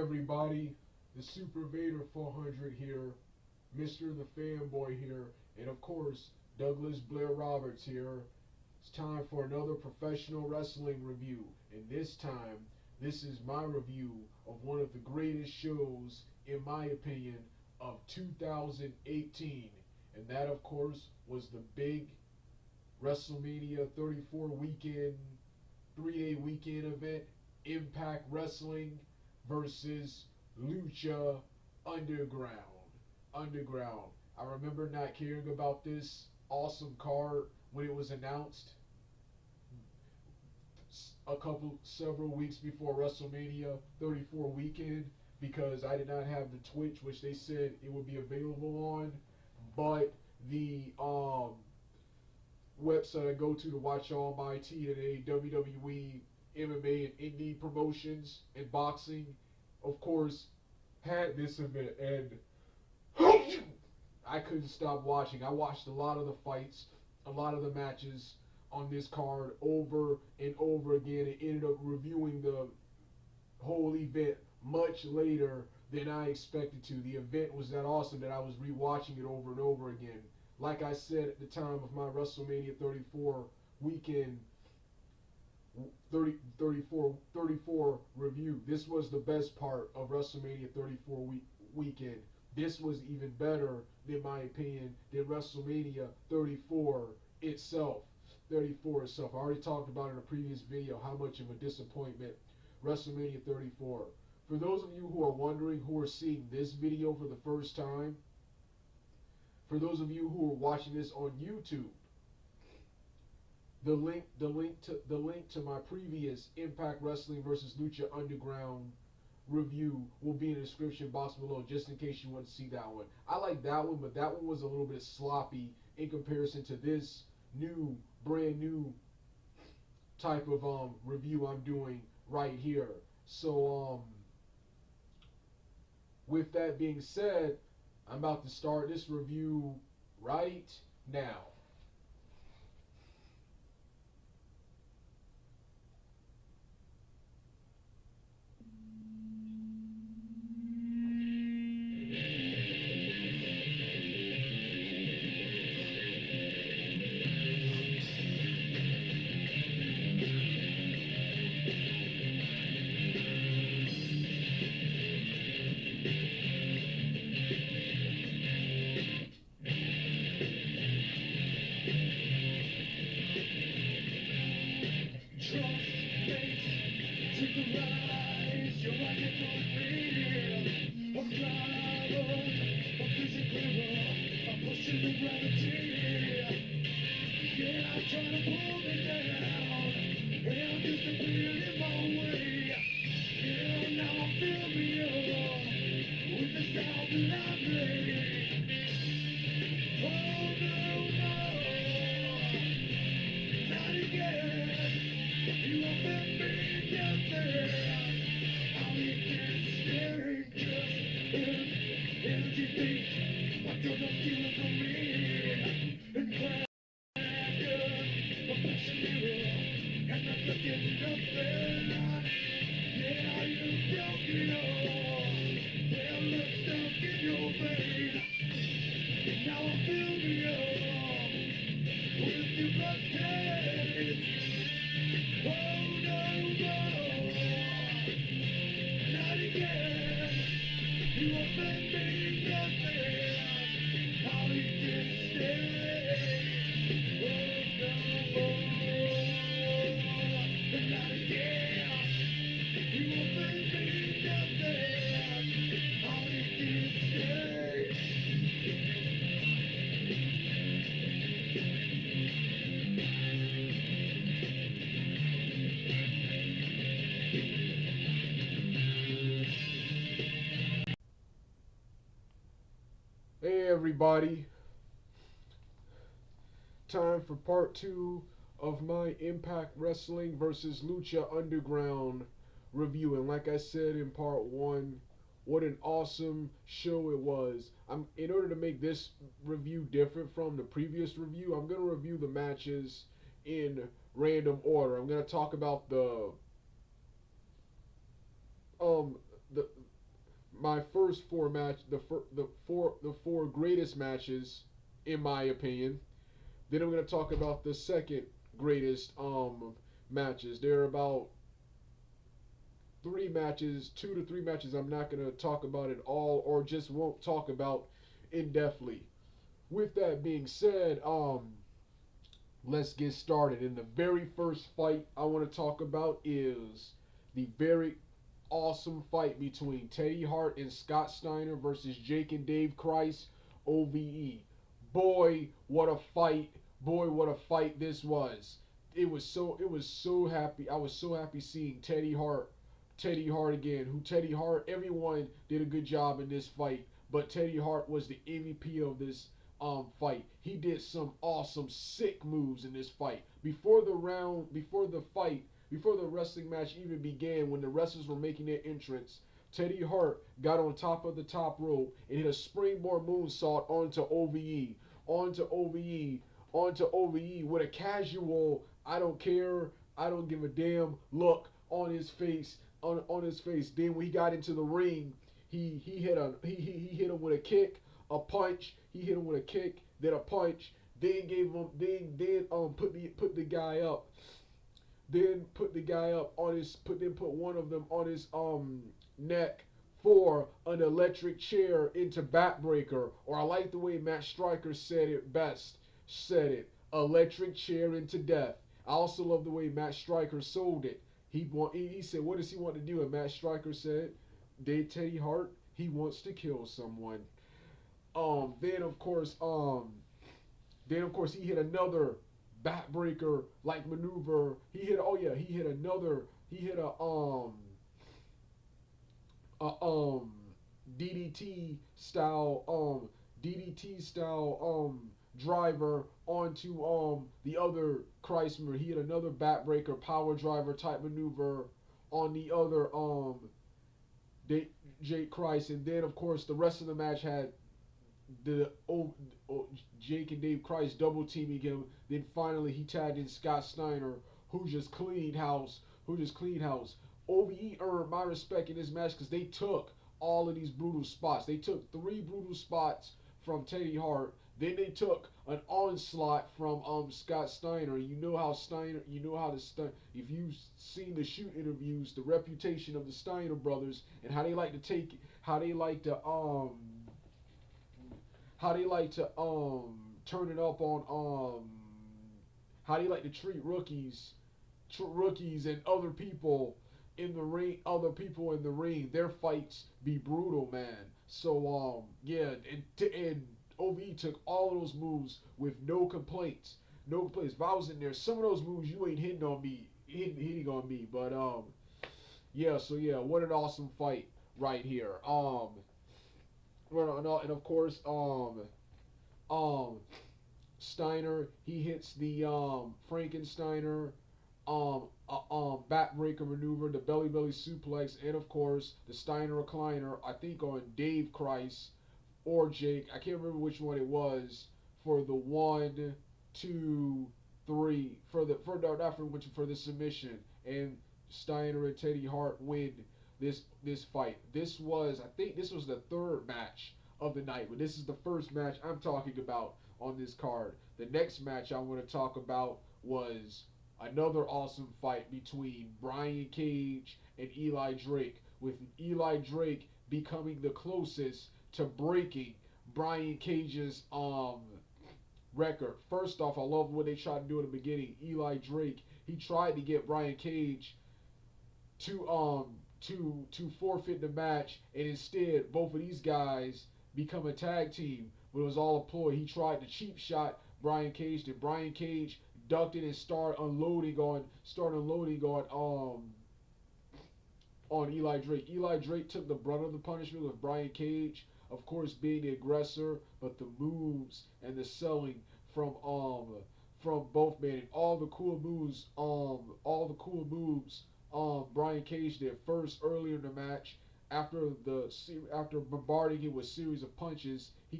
everybody, the Super Vader 400 here, Mr. the Fanboy here, and of course, Douglas Blair Roberts here. It's time for another professional wrestling review, and this time, this is my review of one of the greatest shows, in my opinion, of 2018, and that, of course, was the big WrestleMania 34 weekend, 3-day weekend event, Impact Wrestling versus Lucha Underground. Underground. I remember not caring about this awesome card when it was announced several weeks before WrestleMania 34 weekend because I did not have the Twitch, which they said it would be available on, but the website I go to watch all my TNA, WWE, MMA, and indie promotions and boxing, of course, had this event, and I couldn't stop watching. I watched a lot of the fights, a lot of the matches on this card over and over again, and ended up reviewing the whole event much later than I expected to. The event was that awesome that I was rewatching it over and over again. Like I said at the time of my WrestleMania 34 weekend 34 review, this was the best part of WrestleMania 34 weekend. This was even better, in my opinion, than WrestleMania 34 itself. I already talked about in a previous video how much of a disappointment WrestleMania 34. For those of you who are wondering, who are seeing this video for the first time, for those of you who are watching this on YouTube, the link to my previous Impact Wrestling versus Lucha Underground review will be in the description box below, just in case you want to see that one. I like that one, but that one was a little bit sloppy in comparison to this brand new type of review I'm doing right here. So with that being said, I'm about to start this review right now. Hey everybody, time for part 2 of my Impact Wrestling versus Lucha Underground review. And like I said in part 1, what an awesome show it was. In order to make this review different from the previous review, I'm going to review the matches in random order. I'm going to talk about the my first four match, the four greatest matches, in my opinion. Then I'm gonna talk about the second greatest matches. There are about three matches, 2 to 3 matches I'm not gonna talk about at all, or just won't talk about in depthly. With that being said, let's get started. And the very first fight I want to talk about is the very awesome fight between Teddy Hart and Scott Steiner versus Jake and Dave Christ, OVE. Boy, what a fight! Boy, what a fight this was! It was so happy. I was so happy seeing Teddy Hart again. Who Teddy Hart? Everyone did a good job in this fight, but Teddy Hart was the MVP of this fight. He did some awesome, sick moves in this fight. Before the wrestling match even began, when the wrestlers were making their entrance, Teddy Hart got on top of the top rope and hit a springboard moonsault onto OVE, onto OVE with a casual, I don't care, I don't give a damn look on his face, on his face. Then when he got into the ring, he hit him with a kick, a punch. He hit him with a kick, then a punch. Then gave him put the guy up. Then put the guy up on his put one of them on his neck for an electric chair into backbreaker, or I like the way Matt Striker said it best. Said it, electric chair into death. I also love the way Matt Striker sold it. He said, what does he want to do? And Matt Striker said, Teddy Hart, he wants to kill someone. Um, then of course, um, then of course he hit another backbreaker like maneuver. He hit another. He hit a DDT style DDT style driver onto the other Chrysler. He hit another backbreaker power driver type maneuver on the other Jake Christ, and then of course the rest of the match had the Jake and Dave Christ double teaming him. Then finally he tagged in Scott Steiner, who just cleaned house. Who just cleaned house. OVE earned my respect in this match because they took all of these brutal spots. They took 3 brutal spots from Teddy Hart. Then they took an onslaught from Scott Steiner. You know how Steiner. You know how the Steiner. If you've seen the shoot interviews, the reputation of the Steiner brothers and how they like to take, how they like to turn it up on how they like to treat rookies and other people in the ring. Their fights be brutal, man. So yeah, and OVE took all of those moves with no complaints. No complaints. If I was in there, some of those moves you ain't hitting on me. But yeah, so yeah, what an awesome fight right here. And of course, um, Steiner, he hits the Frankensteiner backbreaker maneuver, the belly suplex, and of course the Steiner recliner. I think on Dave Christ or Jake, I can't remember which one it was for the 1, 2, 3 for no, not for which for the submission, and Steiner and Teddy Hart win this fight. I think this was the third match of the night, but this is the first match I'm talking about on this card. The next match I want to talk about was another awesome fight between Brian Cage and Eli Drake, with Eli Drake becoming the closest to breaking Brian Cage's record. First off, I love what they tried to do in the beginning. Eli Drake, he tried to get Brian Cage to forfeit the match, and instead both of these guys become a tag team. But it was all a ploy. He tried to cheap shot Brian Cage, then Brian Cage ducked it and started unloading on Eli Drake. Eli Drake took the brunt of the punishment with Brian Cage, of course being the aggressor, but the moves and the selling from both men, and all the cool moves Brian Cage did first earlier in the match. After bombarding him with a series of punches, he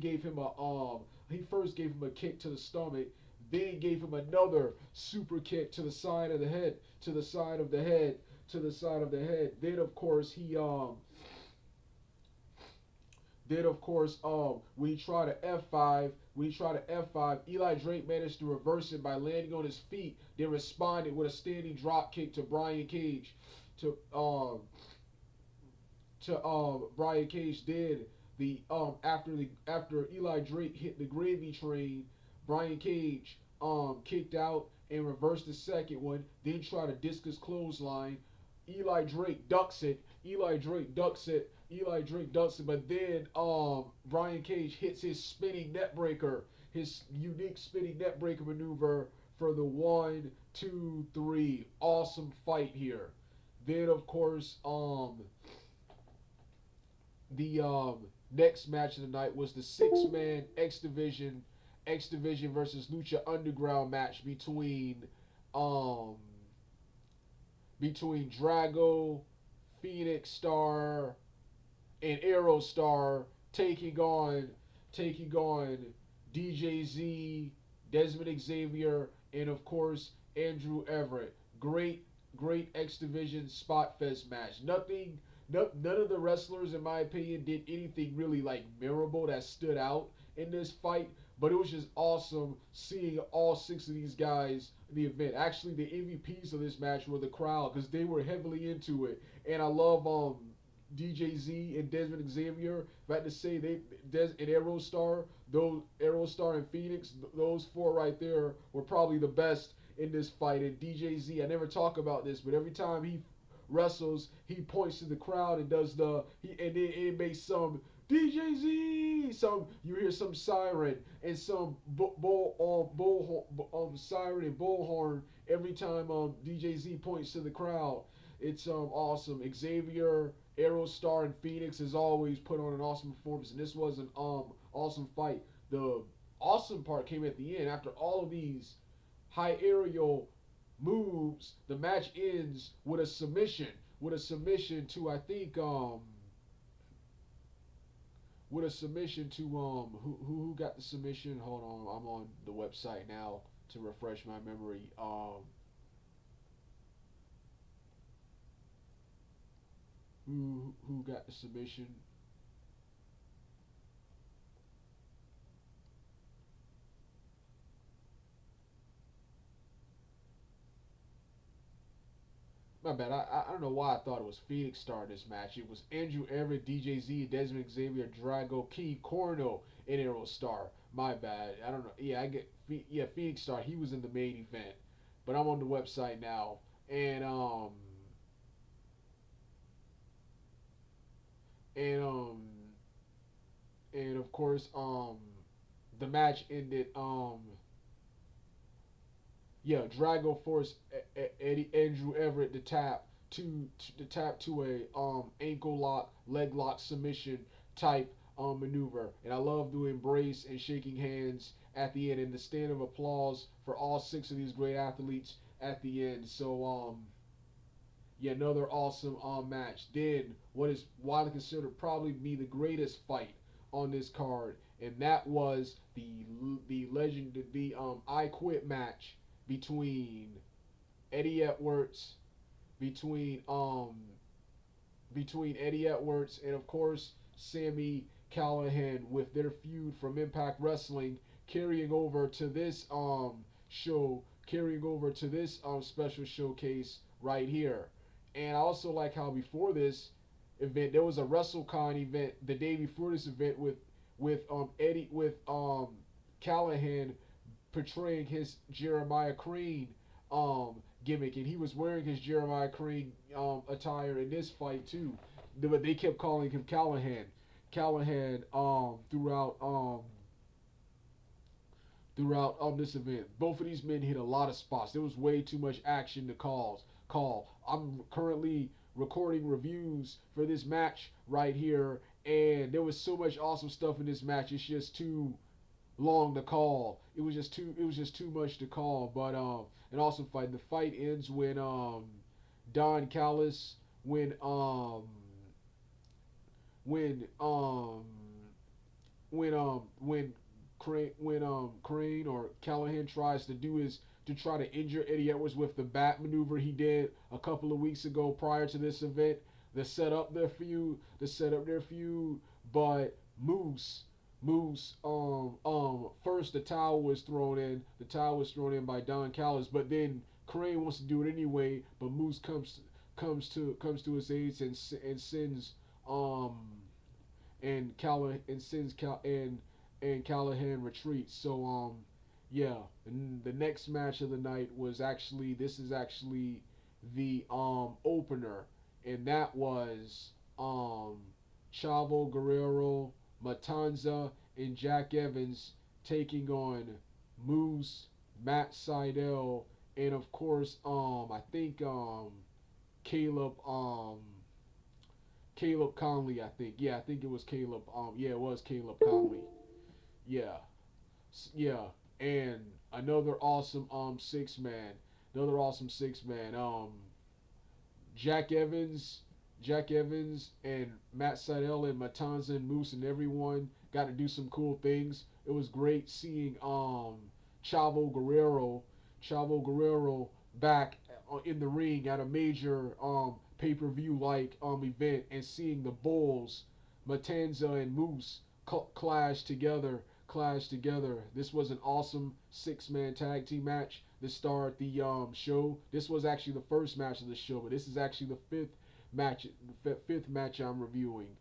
first gave him a kick to the stomach, then gave him another super kick to the side of the head, to the side of the head, to the side of the head. Then of course Then of course, when he tried to F5, Eli Drake managed to reverse it by landing on his feet. Then responded with a standing drop kick to Brian Cage. To Brian Cage did the after Eli Drake hit the gravy train, Brian Cage kicked out and reversed the second one. Then tried a discus clothesline. Eli Drake ducks it. Eli Drake ducks it. Eli Drake ducks it, but then Brian Cage hits his spinning net breaker, his unique spinning net breaker maneuver for the 1, 2, 3. Awesome fight here. Then of course the next match of the night was the 6-man X Division versus Lucha Underground match um between Drago, Phoenix Star, and Aerostar taking on DJZ, Desmond Xavier, and of course Andrew Everett. Great X Division Spot Fest match. None of the wrestlers, in my opinion, did anything really like memorable that stood out in this fight. But it was just awesome seeing all 6 of these guys in the event. Actually, the MVPs of this match were the crowd because they were heavily into it. And I love DJZ and Desmond Xavier. If I had to say, and Aerostar and Phoenix, those 4 right there were probably the best in this fight. And DJZ, I never talk about this, but every time he wrestles, he points to the crowd and does and then it makes some DJZ. You hear some siren and some siren and bullhorn every time DJZ points to the crowd. It's awesome. Xavier, Aerostar, and Phoenix has always put on an awesome performance, and this was an awesome fight. The awesome part came at the end. After all of these high aerial moves, the match ends with a submission. With a submission to I think with a submission to who got the submission? Hold on, I'm on the website now to refresh my memory. Who got the submission? My bad. I don't know why I thought it was Phoenix Star in this match. It was Andrew Everett, DJZ, Desmond Xavier, Drago, King Corno, and Aero Star. My bad. I don't know. Yeah, Phoenix Star. He was in the main event, but I'm on the website now, and and um and of course the match ended yeah, Drago forced Eddie Andrew Everett to tap to a ankle lock, leg lock submission type maneuver. And I love the embrace and shaking hands at the end and the stand of applause for all 6 of these great athletes at the end. So yeah, another awesome match. Then what is widely considered probably be the greatest fight on this card, and that was the I Quit match between Eddie Edwards, between Eddie Edwards and of course Sammy Callahan with their feud from Impact Wrestling carrying over to this special showcase right here. And I also like how before this event there was a WrestleCon event the day before this event with Callahan portraying his Jeremiah Crane gimmick, and he was wearing his Jeremiah Crane attire in this fight too. But they kept calling him Callahan. Callahan throughout this event. Both of these men hit a lot of spots. There was way too much action to call. I'm currently recording reviews for this match right here, and there was so much awesome stuff in this match. It's just too long to call. It was just too much to call. But an awesome fight. The fight ends when Don Callis when when Crane or Callahan tries to try to injure Eddie Edwards with the bat maneuver he did a couple of weeks ago prior to this event to set up their feud, but Moose. First the towel was thrown in. The towel was thrown in by Don Callis, but then Crane wants to do it anyway. But Moose comes to his aid and sends um and Callahan and sends and Callahan retreats. So yeah, and the next match of the night was actually this is actually the opener, and that was um Chavo Guerrero, Matanza, and Jack Evans taking on Moose, Matt Seidel, and of course I think Caleb Caleb Conley, I think. Yeah, I think it was Caleb. Yeah, it was Caleb Conley. Yeah, yeah, and another awesome six man, another awesome six man. Jack Evans, Jack Evans, and Matt Seidel and Matanza and Moose and everyone got to do some cool things. It was great seeing Chavo Guerrero, Chavo Guerrero back in the ring at a major pay-per-view like event and seeing the Bulls, Matanza and Moose clash together. This was an awesome six-man tag team match to start the show. This was actually the first match of the show, but this is actually the fifth match I'm reviewing.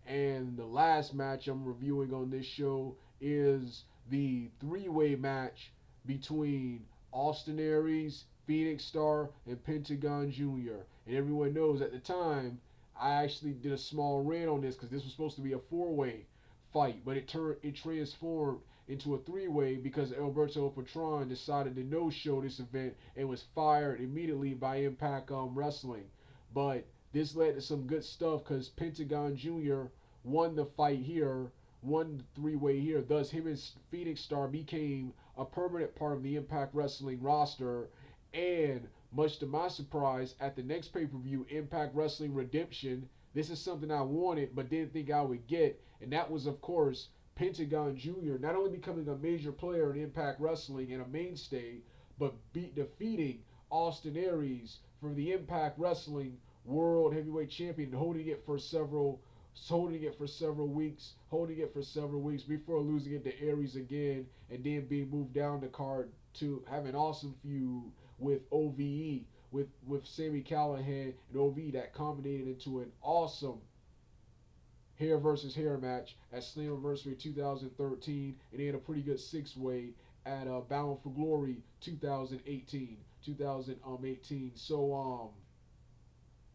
And the last match I'm reviewing on this show is the three-way match between Austin Aries, Phoenix Star, and Pentagon Jr. And everyone knows at the time I actually did a small rant on this because this was supposed to be a four-way fight, but it transformed into a three-way because Alberto Patron decided to no-show this event and was fired immediately by Impact Wrestling. But this led to some good stuff because Pentagon Jr. won the fight here, won the three-way here. Thus, him and Phoenix Star became a permanent part of the Impact Wrestling roster. And much to my surprise, at the next pay-per-view, Impact Wrestling Redemption, this is something I wanted but didn't think I would get, and that was, of course, Pentagon Jr. not only becoming a major player in Impact Wrestling and a mainstay, but defeating Austin Aries for the Impact Wrestling World Heavyweight Champion, and holding it for several weeks before losing it to Aries again, and then being moved down the card to have an awesome feud with OVE, with Sami Callihan and OVE that culminated into an awesome hair versus hair match at Slammiversary 2013, and they had a pretty good six-way at Bound for Glory 2018. So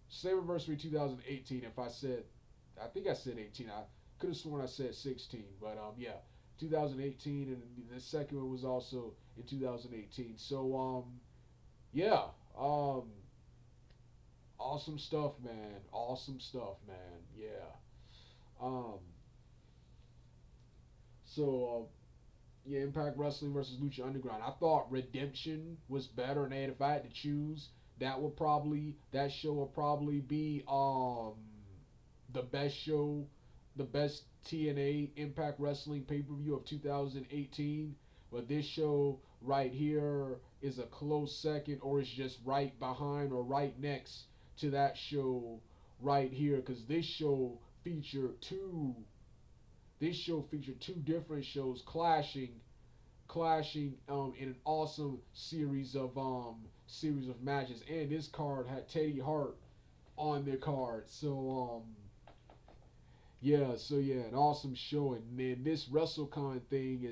Slammiversary 2018. I think I said 18. I could have sworn I said 16, but yeah, 2018, and the second one was also in 2018. So yeah, awesome stuff, man. Awesome stuff, man. Yeah. Um, so yeah, Impact Wrestling versus Lucha Underground. I thought Redemption was better, and if I had to choose, that show would probably be the best show, the best TNA Impact Wrestling pay per view of 2018. But this show right here is a close second, or it's just right behind or right next to that show right here, because this show featured two different shows clashing in an awesome series of matches, and this card had Teddy Hart on the card. So yeah, an awesome show. And then this WrestleCon thing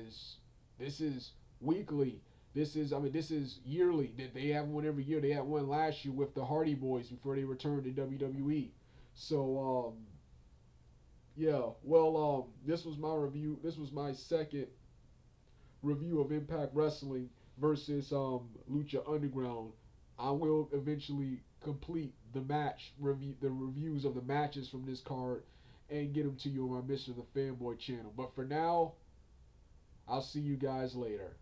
this is weekly. This is yearly. They have one every year. They had one last year with the Hardy Boys before they returned to WWE. So yeah, well this was my review. This was my second review of Impact Wrestling versus Lucha Underground. I will eventually complete the reviews of the matches from this card, and get them to you on my Mr. the Fanboy channel. But for now, I'll see you guys later.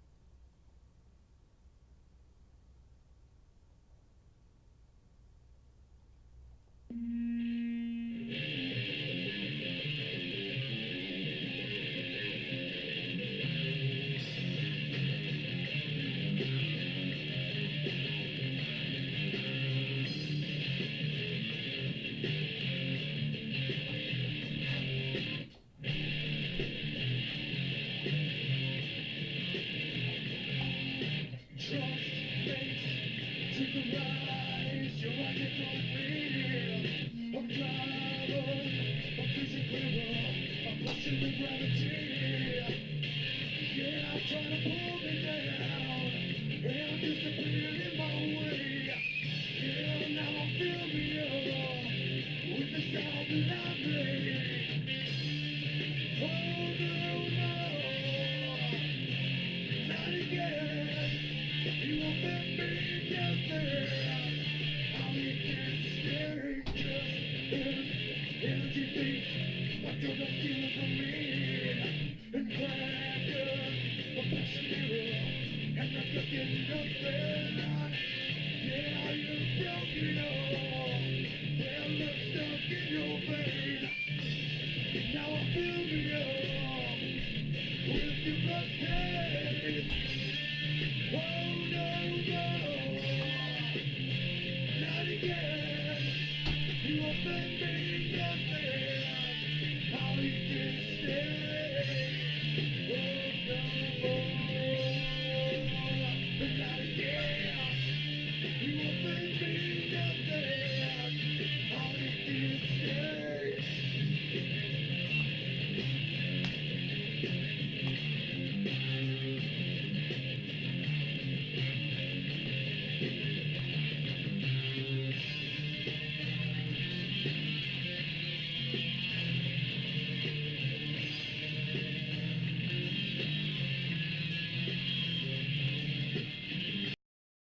Take the rise, you're watching from me. I'm driving, I'm physically I'm pushing the gravity. Yeah, I'm trying to pull me down, and I'm disappearing.